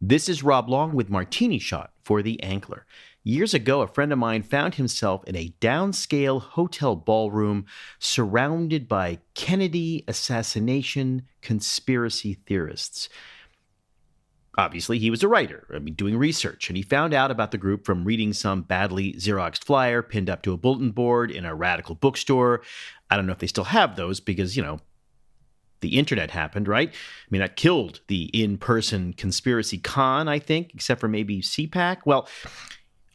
This is Rob Long with Martini Shot for The Ankler. Years ago, a friend of mine found himself in a downscale hotel ballroom surrounded by Kennedy assassination conspiracy theorists. Obviously, he was a writer, doing research, and he found out about the group from reading some badly Xeroxed flyer pinned up to a bulletin board in a radical bookstore. I don't know if they still have those because, the internet happened, right? That killed the in-person conspiracy con, I think, except for maybe CPAC. Well,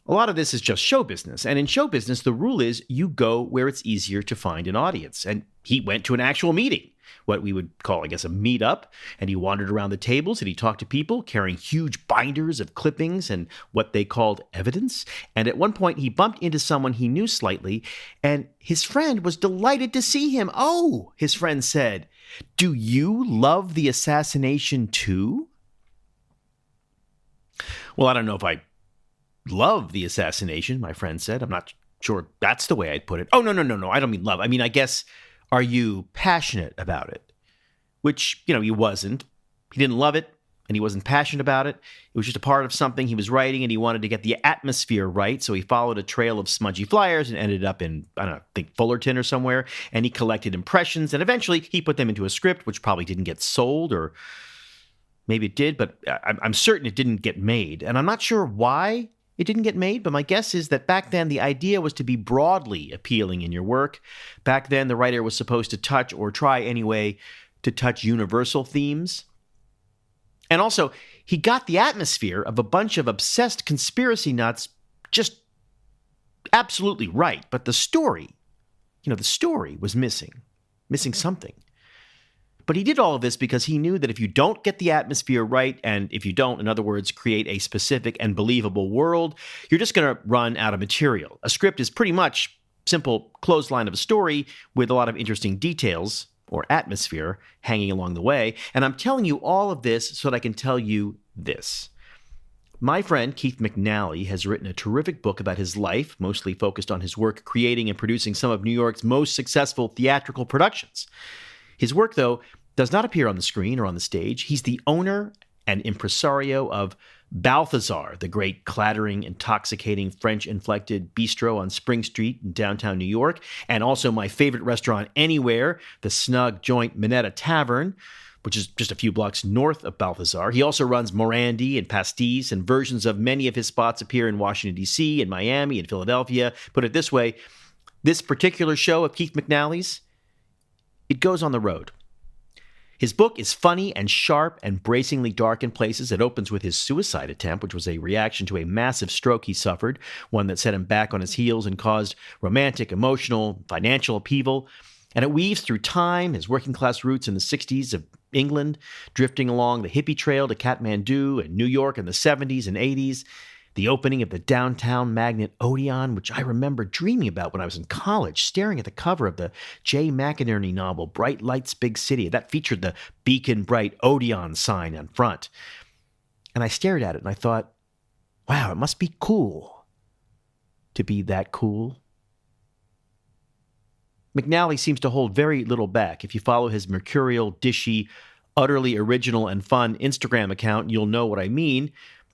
a lot of this is just show business. And in show business, the rule is you go where it's easier to find an audience. And he went to an actual meeting, what we would call, I guess, a meetup. And he wandered around the tables and he talked to people carrying huge binders of clippings and what they called evidence. And at one point, he bumped into someone he knew slightly, and his friend was delighted to see him. "Oh," his friend said, "do you love the assassination too?" "Well, I don't know if I love the assassination," my friend said. "I'm not sure that's the way I'd put it." "Oh, no. I don't mean love. I guess, are you passionate about it?" Which, he wasn't. He didn't love it, and he wasn't passionate about it. It was just a part of something he was writing, and he wanted to get the atmosphere right, so he followed a trail of smudgy flyers and ended up in, I think Fullerton or somewhere, and he collected impressions, and eventually he put them into a script, which probably didn't get sold, or maybe it did, but I'm certain it didn't get made. And I'm not sure why it didn't get made, but my guess is that back then the idea was to be broadly appealing in your work. Back then the writer was supposed to touch, or try anyway, to touch universal themes. And also, he got the atmosphere of a bunch of obsessed conspiracy nuts just absolutely right. But the story, the story was missing something. But he did all of this because he knew that if you don't get the atmosphere right, and if you don't, in other words, create a specific and believable world, you're just going to run out of material. A script is pretty much simple clothesline of a story with a lot of interesting details or atmosphere hanging along the way. And I'm telling you all of this so that I can tell you this. My friend Keith McNally has written a terrific book about his life, mostly focused on his work creating and producing some of New York's most successful theatrical productions. His work, though, does not appear on the screen or on the stage. He's the owner and impresario of Balthazar, the great clattering, intoxicating French-inflected bistro on Spring Street in downtown New York, and also my favorite restaurant anywhere, the snug joint Minetta Tavern, which is just a few blocks north of Balthazar. He also runs Morandi and Pastis, and versions of many of his spots appear in Washington, D.C., and Miami, and Philadelphia. Put it this way, this particular show of Keith McNally's, it goes on the road. His book is funny and sharp and bracingly dark in places. It opens with his suicide attempt, which was a reaction to a massive stroke he suffered, one that set him back on his heels and caused romantic, emotional, financial upheaval. And it weaves through time, his working-class roots in the 60s of England, drifting along the hippie trail to Kathmandu and New York in the 70s and 80s, the opening of the downtown magnet Odeon, which I remember dreaming about when I was in college, staring at the cover of the Jay McInerney novel, Bright Lights, Big City. That featured the Beacon Bright Odeon sign on front. And I stared at it and I thought, wow, it must be cool to be that cool. McNally seems to hold very little back. If you follow his mercurial, dishy, utterly original and fun Instagram account, you'll know what I mean.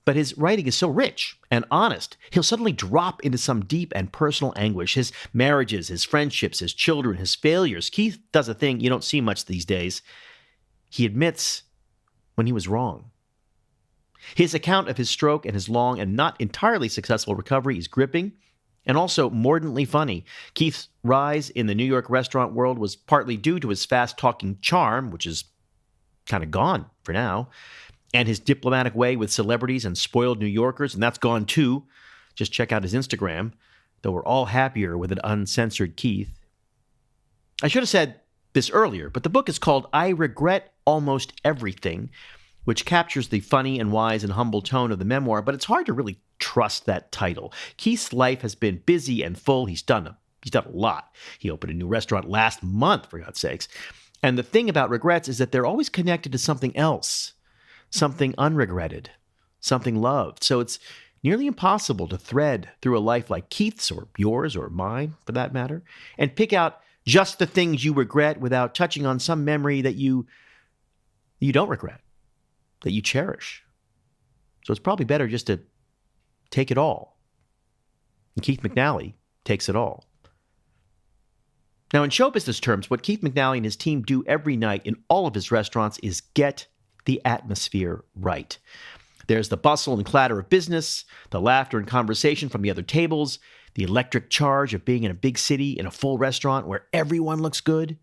But his writing is so rich and honest, he'll suddenly drop into some deep and personal anguish. His marriages, his friendships, his children, his failures. Keith does a thing you don't see much these days. He admits when he was wrong. His account of his stroke and his long and not entirely successful recovery is gripping and also mordantly funny. Keith's rise in the New York restaurant world was partly due to his fast-talking charm, which is kind of gone for now, and his diplomatic way with celebrities and spoiled New Yorkers, and that's gone too. Just check out his Instagram, though we're all happier with an uncensored Keith. I should have said this earlier, but the book is called I Regret Almost Everything, which captures the funny and wise and humble tone of the memoir, but it's hard to really trust that title. Keith's life has been busy and full. He's done a lot. He opened a new restaurant last month, for God's sakes. And the thing about regrets is that they're always connected to something else. Something unregretted, something loved. So it's nearly impossible to thread through a life like Keith's or yours or mine, for that matter, and pick out just the things you regret without touching on some memory that you don't regret, that you cherish. So it's probably better just to take it all. And Keith McNally takes it all. Now, in show business terms, what Keith McNally and his team do every night in all of his restaurants is get the atmosphere right. There's the bustle and clatter of business, the laughter and conversation from the other tables, the electric charge of being in a big city in a full restaurant where everyone looks good.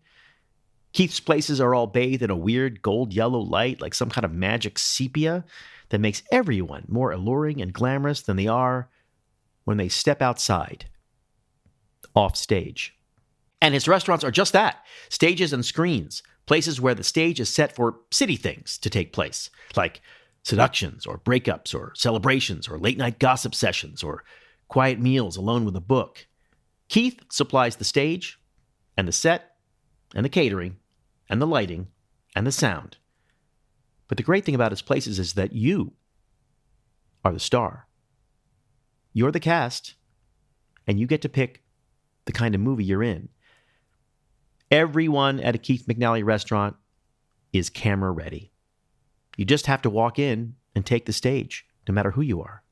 Keith's places are all bathed in a weird gold-yellow light, like some kind of magic sepia that makes everyone more alluring and glamorous than they are when they step outside, off stage. And his restaurants are just that, stages and screens, places where the stage is set for city things to take place, like seductions or breakups or celebrations or late-night gossip sessions or quiet meals alone with a book. Keith supplies the stage and the set and the catering and the lighting and the sound. But the great thing about his places is that you are the star. You're the cast, and you get to pick the kind of movie you're in. Everyone at a Keith McNally restaurant is camera ready. You just have to walk in and take the stage, no matter who you are.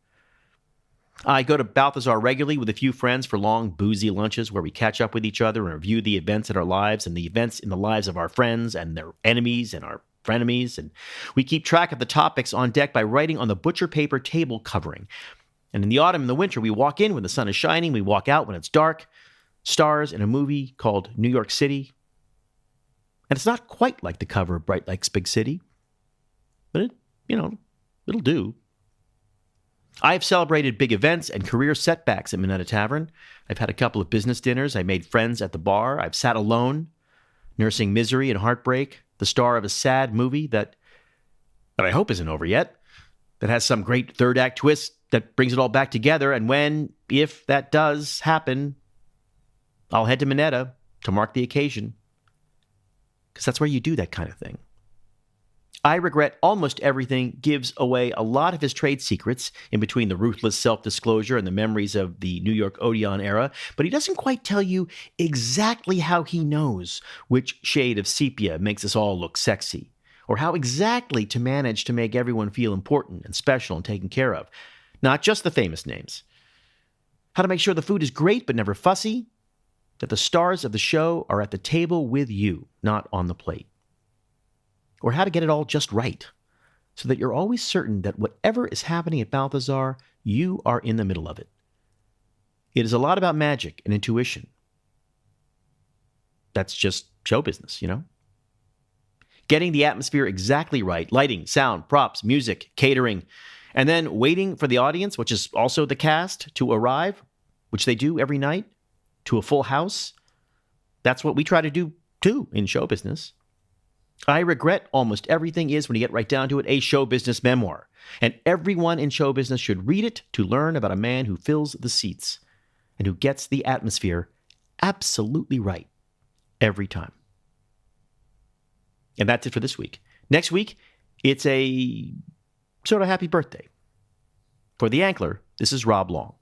I go to Balthazar regularly with a few friends for long, boozy lunches where we catch up with each other and review the events in our lives and the events in the lives of our friends and their enemies and our frenemies. And we keep track of the topics on deck by writing on the butcher paper table covering. And in the autumn and the winter, we walk in when the sun is shining. We walk out when it's dark. Stars in a movie called New York City. And it's not quite like the cover of Bright Lights Big City, but it'll do. I have celebrated big events and career setbacks at Minetta Tavern. I've had a couple of business dinners. I made friends at the bar. I've sat alone, nursing misery and heartbreak, the star of a sad movie that I hope isn't over yet, that has some great third act twist that brings it all back together. And if that does happen, I'll head to Minetta to mark the occasion, because that's where you do that kind of thing. I Regret Almost Everything gives away a lot of his trade secrets in between the ruthless self-disclosure and the memories of the New York Odeon era, but he doesn't quite tell you exactly how he knows which shade of sepia makes us all look sexy, or how exactly to manage to make everyone feel important and special and taken care of. Not just the famous names. How to make sure the food is great but never fussy, that the stars of the show are at the table with you, not on the plate. Or how to get it all just right, so that you're always certain that whatever is happening at Balthazar, you are in the middle of it. It is a lot about magic and intuition. That's just show business, Getting the atmosphere exactly right, lighting, sound, props, music, catering, and then waiting for the audience, which is also the cast, to arrive, which they do every night, to a full house. That's what we try to do, too, in show business. I Regret Almost Everything is, when you get right down to it, a show business memoir. And everyone in show business should read it to learn about a man who fills the seats and who gets the atmosphere absolutely right every time. And that's it for this week. Next week, it's a sort of happy birthday. For The Ankler, this is Rob Long.